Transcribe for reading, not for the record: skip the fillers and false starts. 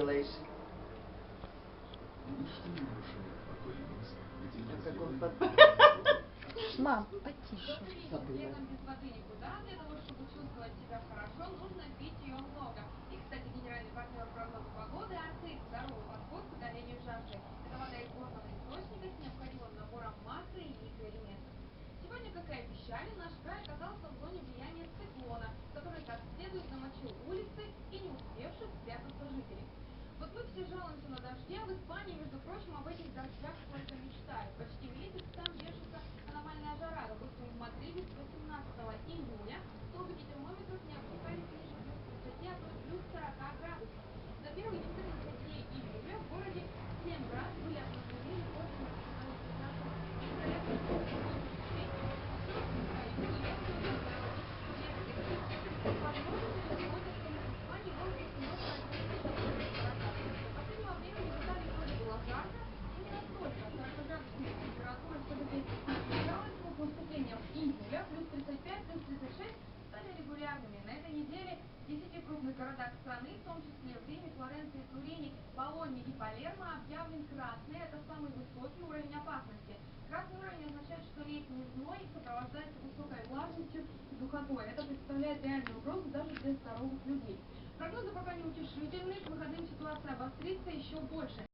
делаешь? Мам, потише. Летом без воды никуда. Для того, чтобы чувствовать себя хорошо, нужно пить ее много. И, кстати, генеральный партнер прогноза погоды Арктик здоровый подход к удалению жажды. Это вода из горного источника с необходимым набором макро- и микроэлементов. Сегодня, как и обещали, наш край оказался в зоне влияния циклона, который как следует намочил улицы и не успевших спрятаться жителей. Вот мы все жалуемся на дожди, а в Испании, между прочим, об этих дождях только мечтают. Почти месяц там держится аномальная жара. Допустим, в Мадриде с 18 июня столбики термометров не опускались ниже плюс 30, а то и плюс 40 градусов. За первые 14 дней июля в городе 7 раз были обнаружены рекордные плюс 35, плюс 36 стали регулярными. На этой неделе в 10 крупных городах страны, в том числе в Риме, Флоренции, Турине, Болонье и Палермо, объявлен красный. Это самый высокий уровень опасности. Красный уровень означает, что летний зной сопровождается высокой влажностью и духотой. Это представляет реальную угрозу даже для здоровых людей. Прогнозы пока неутешительные. К выходным ситуация обострится еще больше.